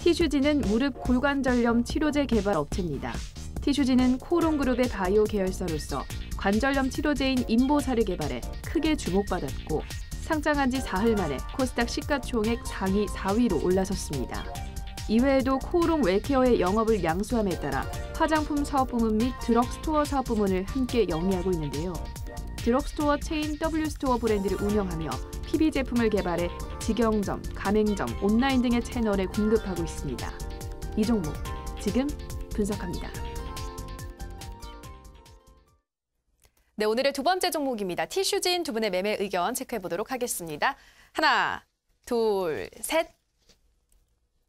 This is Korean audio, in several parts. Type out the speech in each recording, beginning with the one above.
티슈진은 무릎 골관절염 치료제 개발 업체입니다. 티슈진은 코롱그룹의 바이오 계열사로서 관절염 치료제인 인보사를 개발해 크게 주목받았고 상장한 지 사흘 만에 코스닥 시가총액 상위 4위로 올라섰습니다. 이외에도 코오롱 웰케어의 영업을 양수함에 따라 화장품 사업부문 및 드럭스토어 사업부문을 함께 영위하고 있는데요. 드럭스토어 체인 W스토어 브랜드를 운영하며 PB 제품을 개발해 직영점, 가맹점, 온라인 등의 채널에 공급하고 있습니다. 이 종목 지금 분석합니다. 네, 오늘의 두 번째 종목입니다. 티슈진 두 분의 매매 의견 체크해 보도록 하겠습니다. 하나, 둘, 셋.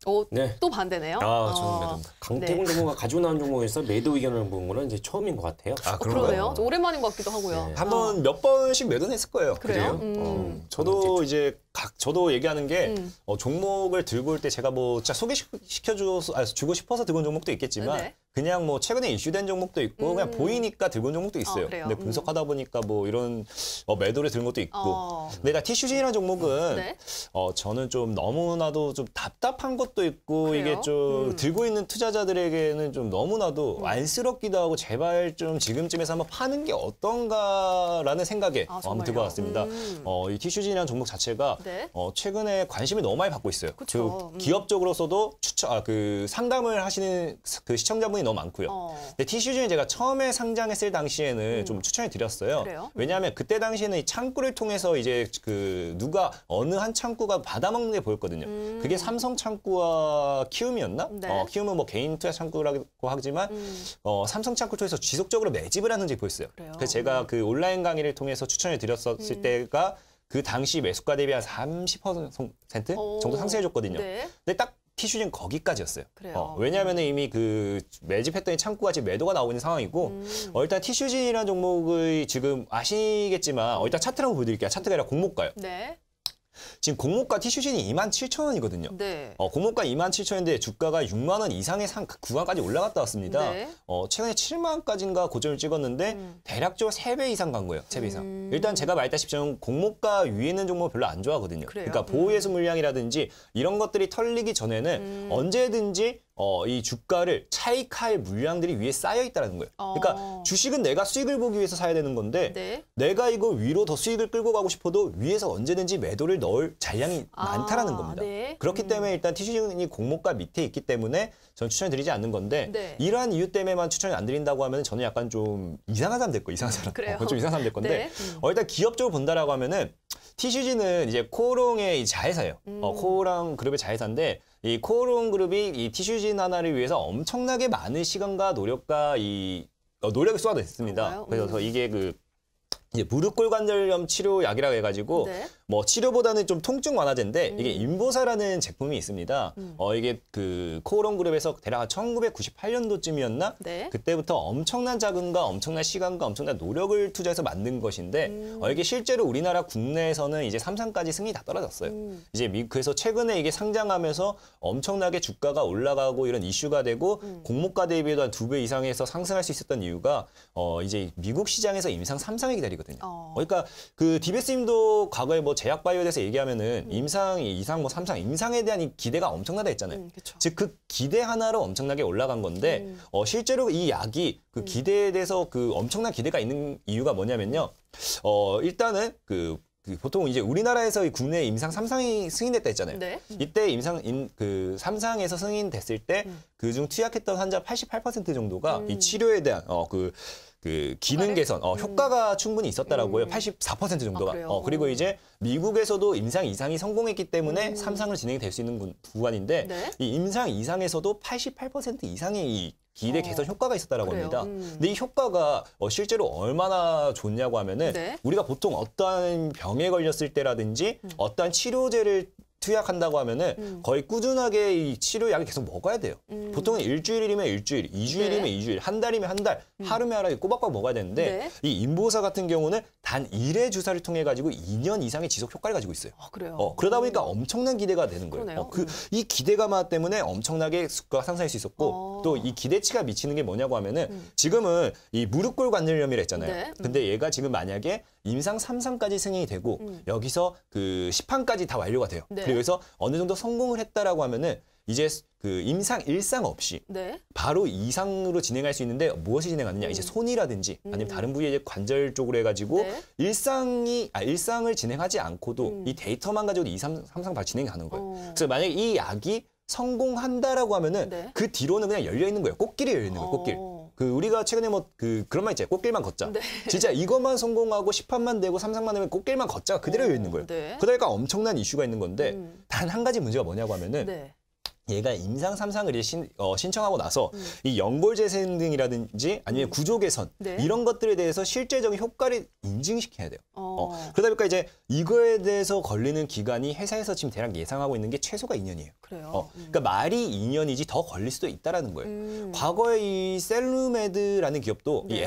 오, 네. 또 반대네요. 저는 매도입니다. 강태공 전문가 가지고 나온 종목에서 매도 의견을 본 거는 이제 처음인 것 같아요. 그러네요. 오랜만인 것 같기도 하고요. 네. 한번 몇 번씩 매도는 했을 거예요. 그래요? 저도 이제 저도 얘기하는 게 종목을 들고 올 때 제가 뭐 진짜 주고 싶어서 들고 온 종목도 있겠지만 네. 그냥 뭐 최근에 이슈된 종목도 있고 그냥 보이니까 들고 온 종목도 있어요. 그래요? 근데 분석하다 보니까 뭐 이런 매도를 들은 것도 있고. 근데 티슈진이라는 종목은 네. 저는 좀 너무나도 좀 답답한 것도 있고 그래요? 이게 좀 들고 있는 투자자들에게는 좀 너무나도 안쓰럽기도 하고 제발 좀 지금쯤에서 한번 파는 게 어떤가라는 생각에 한번 들고 왔습니다. 이 티슈진이라는 종목 자체가 네. 최근에 관심을 너무 많이 받고 있어요. 그쵸. 그 기업적으로서도 그 상담을 하시는 그 시청자분이 너무 많고요. 근데 티슈진이 제가 처음에 상장했을 당시에는 좀 추천해 드렸어요. 그래요? 왜냐하면 그때 당시에는 이 창구를 통해서 이제 그 누가 어느 한 창구가 받아먹는 게 보였거든요. 그게 삼성 창구와 키움이었나? 네. 키움은 뭐 개인 투자 창구라고 하지만 삼성 창구를 통해서 지속적으로 매집을 하는 게 보였어요. 그래서 제가 그 온라인 강의를 통해서 추천을 드렸었을 때가 그 당시 매수가 대비 한 30% 정도 상승해줬거든요. 네. 근데 딱 티슈진 거기까지였어요. 그래요. 왜냐하면 이미 그 매집했더니 창구가 지금 매도가 나오고 있는 상황이고 일단 티슈진이라는 종목을 지금 아시겠지만 일단 차트를 한번 보여드릴게요. 차트가 아니라 공모가요. 네. 지금 공모가 티슈진이 27,000원이거든요. 네. 공모가 27,000원인데 주가가 6만 원 이상의 구간까지 올라갔다 왔습니다. 네. 최근에 7만 원까지인가 고점을 찍었는데 대략적으로 3배 이상 간 거예요. 3배 이상. 일단 제가 말했다시피 저는 공모가 위에 있는 종목을 별로 안 좋아하거든요. 그래요? 그러니까 보호예수 물량이라든지 이런 것들이 털리기 전에는 언제든지 이 주가를 차익할 물량들이 위에 쌓여 있다는 거예요. 그러니까 주식은 내가 수익을 보기 위해서 사야 되는 건데 네. 내가 이거 위로 더 수익을 끌고 가고 싶어도 위에서 언제든지 매도를 넣을 잔량이 많다라는 겁니다. 네. 그렇기 때문에 일단 티슈진이 공모가 밑에 있기 때문에 저는 추천을 드리지 않는 건데 네. 이러한 이유 때문에만 추천을 안 드린다고 하면 저는 약간 좀 이상한 사람 될 거예요. 이상한 사람. 그래요? 좀 이상한 사람 될 건데 네. 일단 기업적으로 본다라고 하면은 티슈진은 이제 코오롱의 자회사예요. 코오롱 그룹의 자회사인데 이 코오롱 그룹이 이 티슈진 하나를 위해서 엄청나게 많은 시간과 노력과 노력이 쏟아졌습니다. 그래서 이게 이제 무릎 골관절염 치료약이라고 해가지고 네. 뭐 치료보다는 좀 통증 완화제인데 이게 인보사라는 제품이 있습니다. 이게 그 코오롱 그룹에서 대략 한 1998년도쯤이었나? 네. 그때부터 엄청난 자금과 엄청난 시간과 엄청난 노력을 투자해서 만든 것인데 이게 실제로 우리나라 국내에서는 이제 3상까지 승인이 다 떨어졌어요. 이제 그래서 최근에 이게 상장하면서 엄청나게 주가가 올라가고 이런 이슈가 되고 공모가 대비해도 한 2배 이상에서 상승할 수 있었던 이유가 이제 미국 시장에서 임상 3상이 기다리거든요. 그러니까 그 디베스님도 과거에 뭐 제약바이오에 대해서 얘기하면은 임상, 2상, 뭐 3상, 임상에 대한 이 기대가 엄청나다 했잖아요. 즉 그 기대 하나로 엄청나게 올라간 건데 실제로 이 약이 그 기대에 대해서 그 엄청난 기대가 있는 이유가 뭐냐면요. 일단은 보통 이제 우리나라에서 국내 임상 3상이 승인됐다 했잖아요. 네. 이때 그 3상에서 승인됐을 때 그중 투약했던 환자 88% 정도가 이 치료에 대한 그 기능 개선, 효과가 충분히 있었다라고 해요. 84% 정도가. 그리고 이제 미국에서도 임상 2상이 성공했기 때문에 3상을 진행이 될 수 있는 구간인데 네. 이 임상 2상에서도 88% 이상의 이 기대 개선 효과가 있었다라고 합니다. 근데 이 효과가 실제로 얼마나 좋냐고 하면은 네. 우리가 보통 어떠한 병에 걸렸을 때라든지 어떠한 치료제를 투약한다고 하면은 거의 꾸준하게 이 치료약을 계속 먹어야 돼요. 보통은 일주일이면 일주일, 2주일이면 네. 2주일, 한 달이면 한 달, 하루면 하루 꼬박꼬박 먹어야 되는데 네. 이 인보사 같은 경우는 단 1회 주사를 통해 가지고 2년 이상의 지속 효과를 가지고 있어요. 그래요? 그러다 보니까 엄청난 기대가 되는 거예요. 그러네요. 이 기대감 때문에 엄청나게 주가가 상승할 수 있었고 또 이 기대치가 미치는 게 뭐냐고 하면은 지금은 이 무릎골 관절염이라 했잖아요. 네. 근데 얘가 지금 만약에 임상 3상까지 승인이 되고 여기서 그 시판까지 다 완료가 돼요. 네. 그래서 어느 정도 성공을 했다라고 하면은 이제 그 일상 없이 네. 바로 이상으로 진행할 수 있는데 무엇이 진행하느냐? 이제 손이라든지 아니면 다른 부위의 관절 쪽으로 해가지고 네. 일상을 진행하지 않고도 이 데이터만 가지고 2, 3, 3상 바로 진행하는 거예요. 그래서 만약에 이 약이 성공한다라고 하면은 네. 그 뒤로는 그냥 열려 있는 거예요. 꽃길이 열려 있는 거예요. 꽃길. 그 우리가 최근에 뭐 그런 말 있잖아요. 꽃길만 걷자. 네. 진짜 이것만 성공하고 10판만 되고 3상만 되면 꽃길만 걷자가 그대로 열려 있는 거예요. 네. 그러니까 엄청난 이슈가 있는 건데 단 한 가지 문제가 뭐냐고 하면은 네. 얘가 임상 3상을 이제 신청하고 나서 이 연골 재생 등이라든지 아니면 구조 개선 네. 이런 것들에 대해서 실제적인 효과를 인증시켜야 돼요. 그러다 보니까 이제 이거에 대해서 걸리는 기간이 회사에서 지금 대략 예상하고 있는 게 최소가 2년이에요. 그래요. 그러니까 말이 2년이지 더 걸릴 수도 있다라는 거예요. 과거에 이 셀루메드라는 기업도 네. 이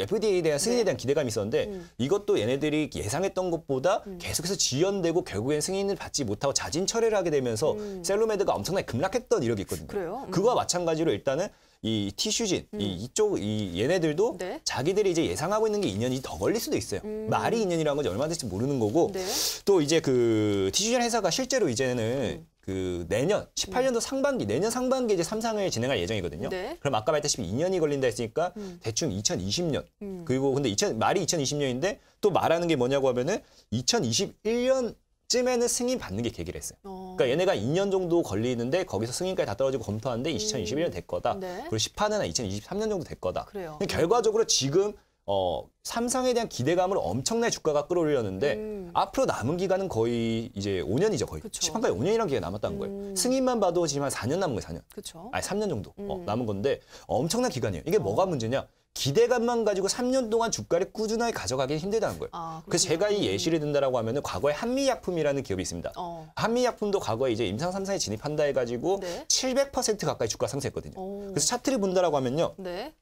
FDA에 대한 승인에 네. 대한 기대감이 있었는데 이것도 얘네들이 예상했던 것보다 계속해서 지연되고 결국엔 승인을 받지 못하고 자진 철회를 하게 되면서 셀루메드가 엄청나게 급락했던 이력이 있거든요. 그래요? 그거와 마찬가지로 일단은 이 티슈진, 얘네들도 네. 자기들이 이제 예상하고 있는 게 2년이 더 걸릴 수도 있어요. 말이 2년이라는 건지 얼마 될지 모르는 거고 네. 또 이제 그 티슈진 회사가 실제로 이제는 그 내년 18년도 상반기, 내년 상반기에 이제 3상을 진행할 예정이거든요. 네. 그럼 아까 말했다시피 2년이 걸린다 했으니까 대충 2020년. 그리고 근데 말이 2020년인데 또 말하는 게 뭐냐고 하면은 2021년쯤에는 승인 받는 게 계기를 했어요. 그러니까 얘네가 2년 정도 걸리는데 거기서 승인까지 다 떨어지고 검토하는데 2021년 될 거다. 네. 그리고 10판은 2023년 정도 될 거다. 그래요. 근데 결과적으로 지금 3상에 대한 기대감을 엄청나게 주가가 끌어올렸는데 앞으로 남은 기간은 거의 이제 5년이죠. 거의. 그쵸. 10판까지 5년이라는 기간이 남았다는 거예요. 승인만 봐도 지금 한 4년 남은 거예요. 4년. 그렇죠. 아니 3년 정도 남은 건데 엄청난 기간이에요. 이게 뭐가 문제냐? 기대감만 가지고 3년 동안 주가를 꾸준하게 가져가기 힘들다는 거예요. 그래서 제가 이 예시를 든다라고 하면은 과거에 한미약품이라는 기업이 있습니다. 한미약품도 과거에 이제 임상 3상에 진입한다 해가지고 네. 700% 가까이 주가 상승했거든요. 그래서 차트를 본다라고 하면요. 네.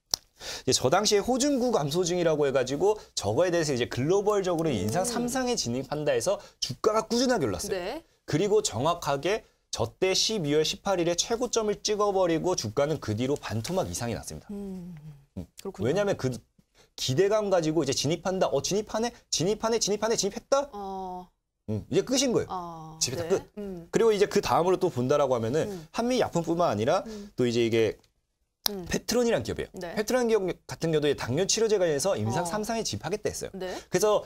이제 저 당시에 호중구 감소증이라고 해가지고 저거에 대해서 이제 글로벌적으로 임상 3상에 진입한다 해서 주가가 꾸준하게 올랐어요. 네. 그리고 정확하게 저때 12월 18일에 최고점을 찍어버리고 주가는 그 뒤로 반토막 이상이 났습니다. 그렇군요. 왜냐하면 그 기대감 가지고 이제 진입한다. 진입했다. 이제 끝인 거예요. 집에 다 네. 끝. 그리고 이제 그 다음으로 또 본다라고 하면은 한미 약품뿐만 아니라 또 이제 이게 페트론이라는 기업이에요. 네. 페트론 기업 같은 경우도 당뇨 치료제 관련해서 임상 3상에 진입하겠다 했어요. 네. 그래서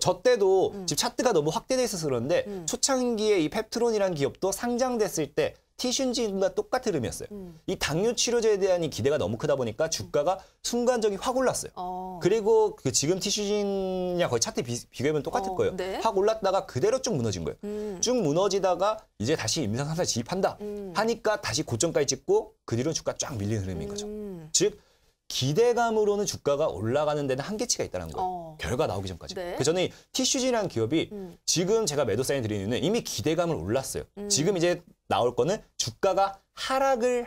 저 때도 지금 차트가 너무 확대돼 있어서 그런데 초창기에 이 펩트론이라는 기업도 상장됐을 때 티슈진과 똑같은 흐름이었어요. 이 당뇨 치료제에 대한 이 기대가 너무 크다 보니까 주가가 순간적인 확 올랐어요. 그리고 그 지금 티슈진이랑 거의 차트 비교해보면 똑같을 거예요. 네. 확 올랐다가 그대로 쭉 무너진 거예요. 쭉 무너지다가 이제 다시 임상 3상에 진입한다 하니까 다시 고점까지 찍고 그 뒤로 주가 쫙 밀리는 흐름인 거죠. 즉 기대감으로는 주가가 올라가는 데는 한계치가 있다는 거예요. 결과 나오기 전까지. 네. 그래서 저는 이 티슈진이라는 기업이 지금 제가 매도 사인 드리는 이유는 이미 기대감을 올랐어요. 지금 이제 나올 거는 주가가 하락을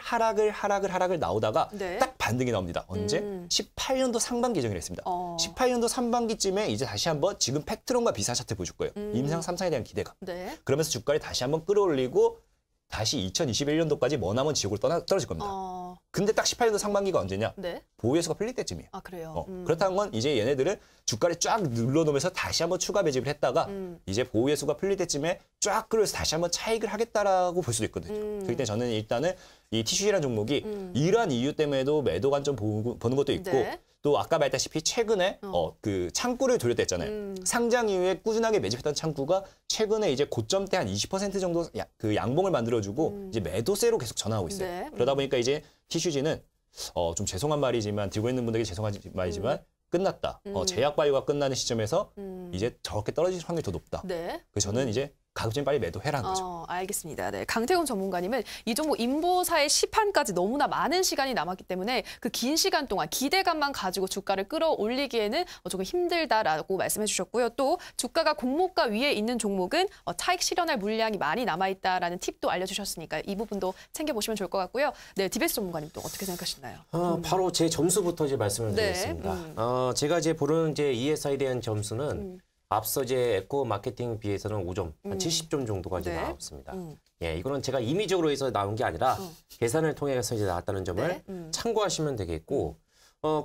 나오다가 네. 딱 반등이 나옵니다. 언제? 18년도 상반기 예정이라 했습니다. 18년도 상반기쯤에 이제 다시 한번 지금 팩트론과 비슷한 차트 보여줄 거예요. 임상 3상에 대한 기대감. 네. 그러면서 주가를 다시 한번 끌어올리고 다시 2021년도까지 머나먼 지옥으로 떨어질 겁니다. 근데 딱 18년도 상반기가 언제냐? 네. 보유예수가 풀릴 때쯤이에요. 그래요. 그렇다는 건 이제 얘네들은 주가를 쫙 눌러놓으면서 다시 한번 추가 매집을 했다가 이제 보유예수가 풀릴 때쯤에 쫙 끌어서 다시 한번 차익을 하겠다라고 볼 수도 있거든요. 그렇기 때문에 저는 일단은 이 티슈이라는 종목이 이러한 이유 때문에도 매도 관점 보는 것도 있고 네. 또 아까 말했다시피 최근에 그 창구를 돌렸다 했잖아요. 상장 이후에 꾸준하게 매집했던 창구가 최근에 이제 고점대 한 20% 정도 그 양봉을 만들어주고 이제 매도세로 계속 전환하고 있어요. 네. 그러다 보니까 이제 티슈지는 좀 죄송한 말이지만 들고 있는 분들에게 죄송한 말이지만 끝났다. 제약 바이오가 끝나는 시점에서 이제 저렇게 떨어질 확률이 더 높다. 네. 그래서 저는 이제 가급적 빨리 매도해라는 거죠. 알겠습니다. 네, 강태훈 전문가님은 이 종목 인보사의 시판까지 너무나 많은 시간이 남았기 때문에 그 긴 시간 동안 기대감만 가지고 주가를 끌어올리기에는 조금 힘들다라고 말씀해 주셨고요. 또 주가가 공모가 위에 있는 종목은 차익 실현할 물량이 많이 남아있다라는 팁도 알려주셨으니까 이 부분도 챙겨보시면 좋을 것 같고요. 네, 디베스 전문가님 또 어떻게 생각하시나요? 바로 제 점수부터 이제 말씀을 네. 드리겠습니다. 제가 이제 보는 이제 ESI에 대한 점수는 앞서 이제 에코 마케팅 비해서는 5점, 한 70점 정도가 이제 네. 나왔습니다. 예, 이거는 제가 임의적으로 해서 나온 게 아니라 계산을 통해서 이제 나왔다는 점을 네. 참고하시면 되겠고,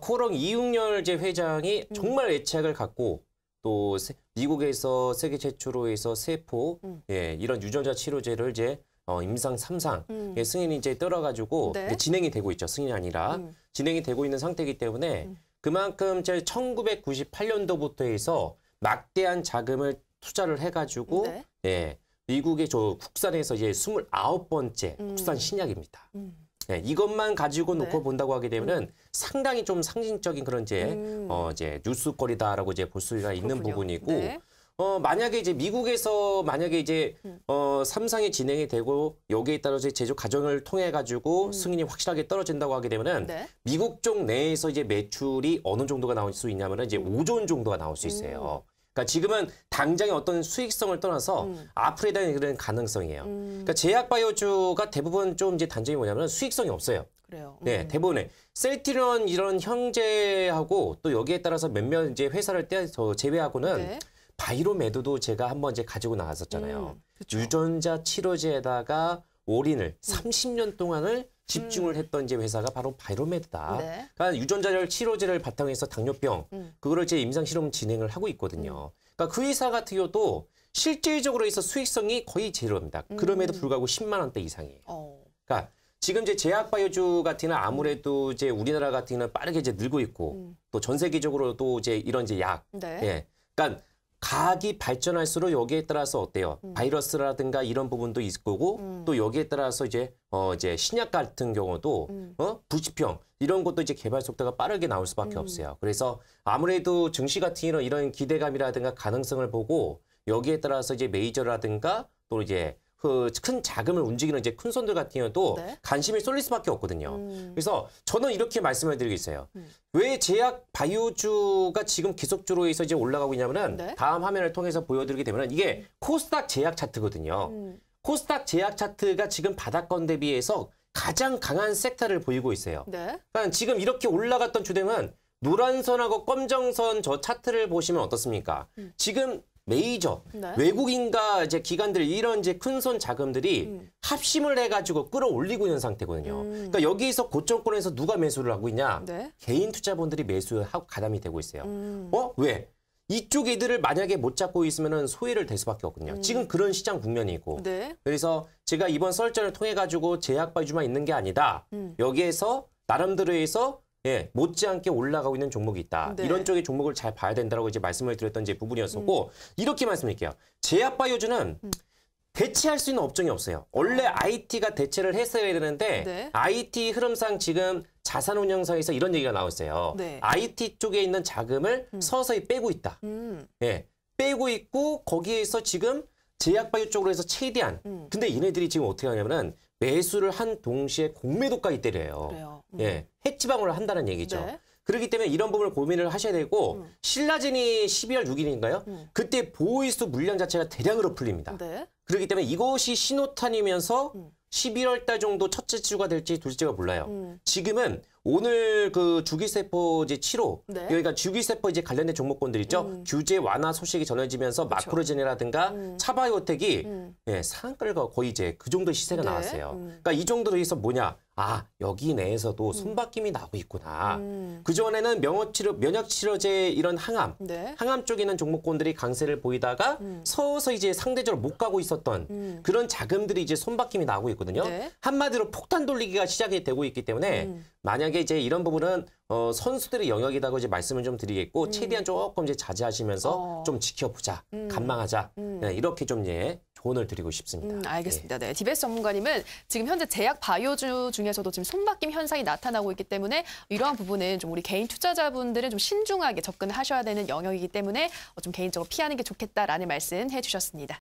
코롱 이웅열 제 회장이 정말 애착을 갖고 또 미국에서 세계 최초로 해서 세포 예, 이런 유전자 치료제를 이제 임상 3상 예, 승인이 이제 떨어가지고 네. 이제 진행이 되고 있죠. 승인이 아니라 진행이 되고 있는 상태이기 때문에 그만큼 이제 1998년도부터 해서 막대한 자금을 투자를 해가지고 네. 예, 미국의 국산에서 이제 29번째 국산 신약입니다. 예, 이것만 가지고 놓고 네. 본다고 하게 되면은 상당히 좀 상징적인 그런 이제 뉴스거리다라고 이제 볼 수가 있는 그렇군요. 부분이고 네. 만약에 이제 미국에서 만약에 이제 3상이 진행이 되고 여기에 따라서 제조 과정을 통해 가지고 승인이 확실하게 떨어진다고 하게 되면은 네. 미국 쪽 내에서 이제 매출이 어느 정도가 나올 수 있냐면은 이제 5조 원 정도가 나올 수 있어요. 그러니까 지금은 당장의 어떤 수익성을 떠나서 앞으로에 대한 그런 가능성이에요. 그러니까 제약바이오주가 대부분 좀 이제 단점이 뭐냐면 수익성이 없어요. 그래요. 네, 대부분의 셀트리온 이런 형제하고 또 여기에 따라서 몇몇 이제 회사를 제외하고는 네. 바이로메드도 제가 한번 이제 가지고 나왔었잖아요. 그쵸. 유전자 치료제에다가 올인을 30년 동안을 집중을 했던 이제 회사가 바로 바이로메드다. 네. 그러니까 유전자 치료제를 바탕으로 해서 당뇨병 그거를 이제 임상 실험 진행을 하고 있거든요. 그러니까 그 회사 같은 경우도 실질적으로 해서 수익성이 거의 제로입니다. 그럼에도 불구하고 10만 원대 이상이에요. 그러니까 지금 이제 제약바이오주 같은 경우는 아무래도 이제 우리나라 같은 경우는 빠르게 이제 늘고 있고 또 전 세계적으로도 이제 이런 이제 약, 네. 예, 그러니까 과학이 발전할수록 여기에 따라서 어때요? 바이러스라든가 이런 부분도 있을 거고 또 여기에 따라서 이제 신약 같은 경우도 부치병 이런 것도 이제 개발 속도가 빠르게 나올 수밖에 없어요. 그래서 아무래도 증시 같은 이런 기대감이라든가 가능성을 보고 여기에 따라서 이제 메이저라든가 또 이제 그 큰 자금을 움직이는 이제 큰 손들 같은 경우도 네. 관심이 쏠릴 수밖에 없거든요. 그래서 저는 이렇게 말씀을 드리겠어요. 왜 제약 바이오주가 지금 계속적으로 해서 이제 올라가고 있냐면은 네. 다음 화면을 통해서 보여드리게 되면은 이게 코스닥 제약 차트거든요. 코스닥 제약 차트가 지금 바닥권 대비해서 가장 강한 섹터를 보이고 있어요. 네. 그러니까 지금 이렇게 올라갔던 주등은 노란 선하고 검정선 저 차트를 보시면 어떻습니까? 지금 메이저 네. 외국인과 이제 기관들 이런 이제 큰손 자금들이 합심을 해가지고 끌어올리고 있는 상태거든요. 그러니까 여기서 고점권에서 누가 매수를 하고 있냐? 네. 개인 투자본들이 매수하고 가담이 되고 있어요. 왜? 이쪽 애들을 만약에 못 잡고 있으면은 소외를 될 수밖에 없거든요. 지금 그런 시장 국면이고. 네. 그래서 제가 이번 설전을 통해 가지고 제약바이오주만 있는 게 아니다. 여기에서 나름대로 해서 예, 못지않게 올라가고 있는 종목이 있다. 네. 이런 쪽의 종목을 잘 봐야 된다라고 이제 말씀을 드렸던 이제 부분이었었고 이렇게 말씀드릴게요. 제약바이오주는 대체할 수 있는 업종이 없어요. 원래 IT가 대체를 했어야 되는데 네. IT 흐름상 지금 자산운용사에서 이런 얘기가 나왔어요. 네. IT 쪽에 있는 자금을 서서히 빼고 있다. 예, 빼고 있고 거기에서 지금 제약바이오 쪽으로 해서 최대한 근데 얘네들이 지금 어떻게 하냐면은 매수를 한 동시에 공매도까지 때려요. 그래요. 예, 해지방어를 한다는 얘기죠. 네. 그렇기 때문에 이런 부분을 고민을 하셔야 되고 신라젠이 12월 6일인가요? 그때 보이스 물량 자체가 대량으로 풀립니다. 네. 그렇기 때문에 이것이 신호탄이면서 11월 달 정도 첫째 주가 될지 둘째가 몰라요. 지금은 오늘 그 주기세포 이제 치료, 네. 그러니까 주기세포 이제 관련된 종목군들 있죠. 규제 완화 소식이 전해지면서 그렇죠. 마크로제네라든가 차바이오텍이 예, 상한가가 거의 이제 그 정도 시세가 네. 나왔어요. 그러니까 이 정도로 해서 뭐냐? 아, 여기 내에서도 손바뀜이 나고 있구나. 그전에는 면역치료제 이런 항암, 네. 항암 쪽에 있는 종목군들이 강세를 보이다가 서서히 이제 상대적으로 못 가고 있었던 그런 자금들이 이제 손바뀜이 나고 있거든요. 네. 한마디로 폭탄 돌리기가 시작이 되고 있기 때문에 만약에 이제 이런 부분은 선수들의 영역이라고 이제 말씀을 좀 드리겠고 최대한 조금 이제 자제하시면서 좀 지켜보자, 관망하자 네, 이렇게 좀 예, 조언을 드리고 싶습니다. 알겠습니다. 네. 디베스 전문가님은 지금 현재 제약 바이오주 중에서도 지금 손바뀜 현상이 나타나고 있기 때문에 이러한 부분은 좀 우리 개인 투자자분들은 좀 신중하게 접근을 하셔야 되는 영역이기 때문에 좀 개인적으로 피하는 게 좋겠다라는 말씀 해주셨습니다.